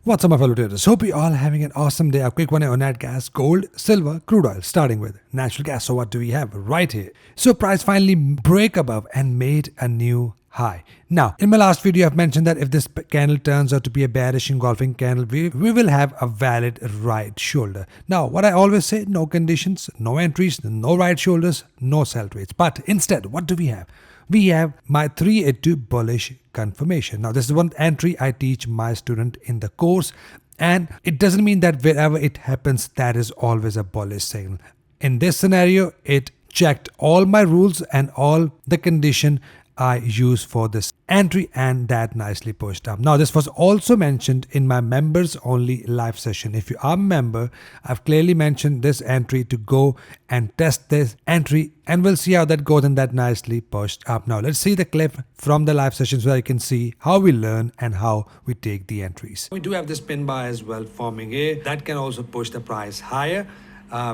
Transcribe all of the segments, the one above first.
What's up, my fellow traders? Hope you all having an awesome day. A quick one on nat gas, gold, silver, crude oil, starting with natural gas. So what do we have right here? So price finally break above and made a new high. Now, in my last video, I've mentioned that if this candle turns out to be a bearish engulfing candle, we will have a valid right shoulder. Now, what I always say, no conditions, no entries, no right shoulders, no sell trades. But instead, what do we have? We have my 382 bullish confirmation. Now, this is one entry I teach my student in the course, and it doesn't mean that wherever it happens, that is always a bullish signal. In this scenario, it checked all my rules and all the condition I use for this entry, and that nicely pushed up. Now, this was also mentioned in my members only live session. If you are a member, I've clearly mentioned this entry to go and test this entry, and we'll see how that goes, and that nicely pushed up. Now, let's see the clip from the live session so you can see how we learn and how we take the entries. We do have this pin bar as well forming here. That can also push the price higher,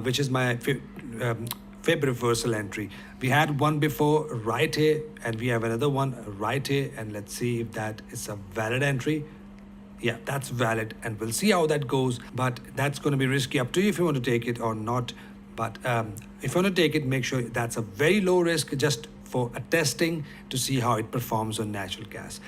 which is my Fib reversal entry. We had one before right here, and we have another one right here, and let's see if that is a valid entry. Yeah, that's valid, and we'll see how that goes, but that's going to be risky. Up to you if you want to take it or not. But if you want to take it, make sure that's a very low risk, just for a testing to see how it performs on natural gas.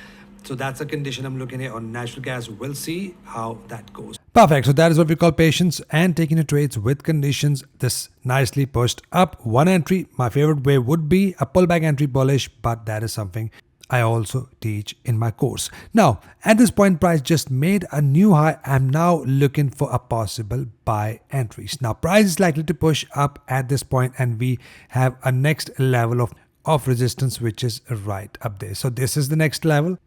So that's a condition I'm looking at on natural gas. We'll see how that goes. Perfect. So that is what we call patience and taking the trades with conditions. This nicely pushed up one entry. My favorite way would be a pullback entry bullish, but that is something I also teach in my course. Now, at this point, price just made a new high. I'm now looking for a possible buy entries. Now, price is likely to push up at this point, and we have a next level of resistance, which is right up there. So this is the next level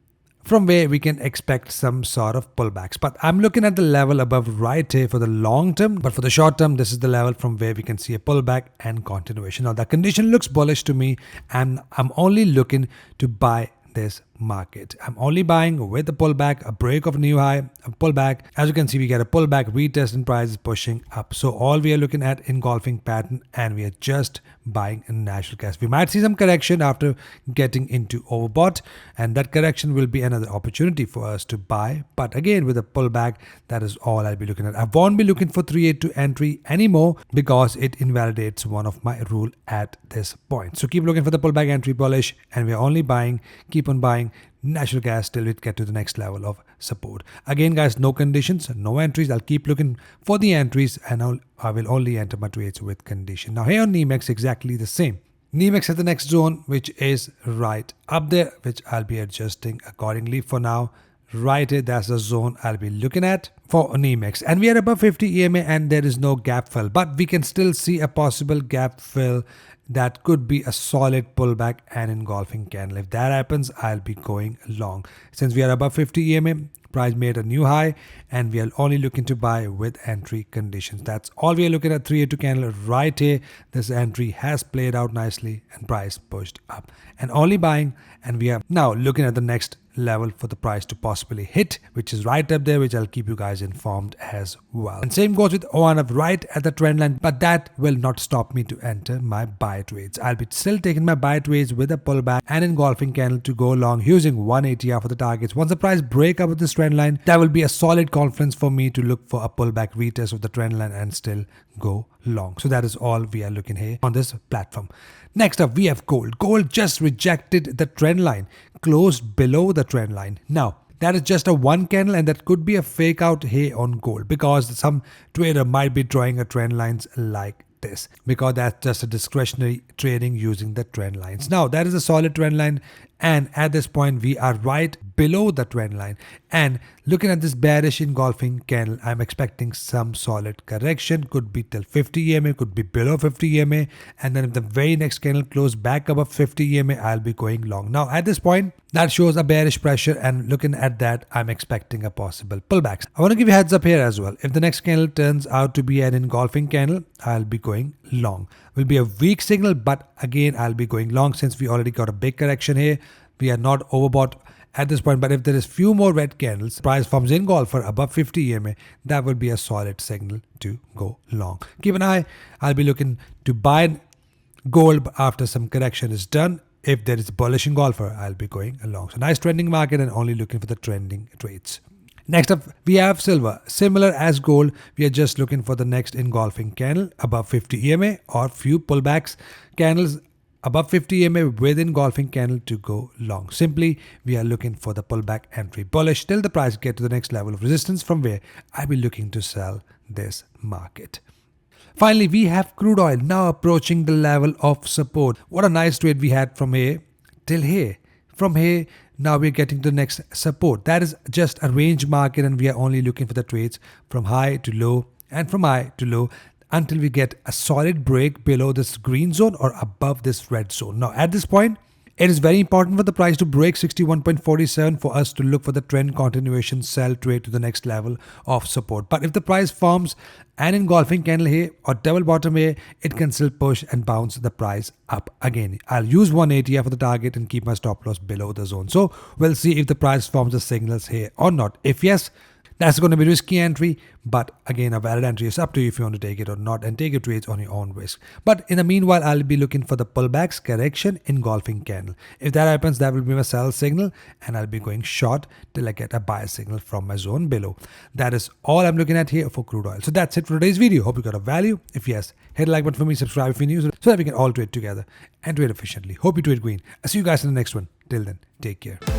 from where we can expect some sort of pullbacks. But I'm looking at the level above right here for the long term. But for the short term, this is the level from where we can see a pullback and continuation. Now, the condition looks bullish to me, and I'm only looking to buy this market. I'm only buying with a pullback, a break of new high, a pullback. As you can see, we get a pullback, retest, and price is pushing up. So all we are looking at engulfing pattern, and we are just buying in natural gas. We might see some correction after getting into overbought, and that correction will be another opportunity for us to buy. But again, with a pullback, that is all I'll be looking at. I won't be looking for 382 entry anymore because it invalidates one of my rule at this point. So keep looking for the pullback entry bullish, and we're only buying, keep on buying natural gas till we get to the next level of support. Again, guys, no conditions, no entries. I'll keep looking for the entries, and I will only enter my trades with condition. Now, here on NEMEX, exactly the same. NEMEX has the next zone, which is right up there, which I'll be adjusting accordingly. For now, right here, that's the zone I'll be looking at for NEMEX. And we are above 50 EMA, and there is no gap fill, but we can still see a possible gap fill that could be a solid pullback and engulfing candle. If that happens, I'll be going long. Since we are above 50 EMA, price made a new high, and we are only looking to buy with entry conditions. That's all we are looking at. 382 candle right here. This entry has played out nicely, and price pushed up, and only buying. And we are now looking at the next level for the price to possibly hit, which is right up there, which I'll keep you guys informed as well. And same goes with ONF right at the trend line, but that will not stop me to enter my buy trades. I'll be still taking my buy trades with a pullback and engulfing candle to go long using 180 for the targets. Once the price break up with this trend line, that will be a solid confidence for me to look for a pullback retest of the trend line and still go long. So that is all we are looking here on this platform. Next up, we have gold. Gold just rejected the trend line, closed below the trend line. Now, that is just a one candle, and that could be a fake out here on gold because some trader might be drawing a trend lines like this, because that's just a discretionary trading using the trend lines. Now, that is a solid trend line, and at this point we are right below the trend line, and looking at this bearish engulfing candle, I'm expecting some solid correction. Could be till 50 EMA, could be below 50 EMA, and then if the very next candle close back above 50 EMA, I'll be going long. Now, at this point, that shows a bearish pressure, and looking at that, I'm expecting a possible pullbacks. I want to give you a heads up here as well. If the next candle turns out to be an engulfing candle, I'll be going long. Will be a weak signal, but again, I'll be going long since we already got a big correction here. We are not overbought at this point, but if there is few more red candles, price forms engulfer above 50 EMA, that will be a solid signal to go long. Keep an eye. I'll be looking to buy gold after some correction is done. If there is a bullish engulfer, I'll be going along. So nice trending market, and only looking for the trending trades. Next up, we have silver. Similar as gold, we are just looking for the next engulfing candle above 50 EMA or few pullbacks candles above 50 EMA with engulfing candle to go long. Simply, we are looking for the pullback entry bullish till the price get to the next level of resistance from where I'll be looking to sell this market. Finally, we have crude oil now approaching the level of support. What a nice trade we had from here till here. From here, now we're getting to the next support. That is just a range market and we are only looking for the trades from high to low and from high to low until we get a solid break below this green zone or above this red zone. Now at this point, it is very important for the price to break 61.47 for us to look for the trend continuation sell trade to the next level of support. But if the price forms an engulfing candle here or double bottom here, it can still push and bounce the price up again. I'll use 180 for the target and keep my stop loss below the zone. So we'll see if the price forms the signals here or not. If yes, that's going to be risky entry, but again, a valid entry is up to you if you want to take it or not and take your trades on your own risk. But in the meanwhile, I'll be looking for the pullbacks, correction, engulfing candle. If that happens, that will be my sell signal and I'll be going short till I get a buy signal from my zone below. That is all I'm looking at here for crude oil. So that's it for today's video. Hope you got a value. If yes, hit a like button for me, subscribe if you're new so that we can all trade together and trade efficiently. Hope you trade green. I'll see you guys in the next one. Till then, take care.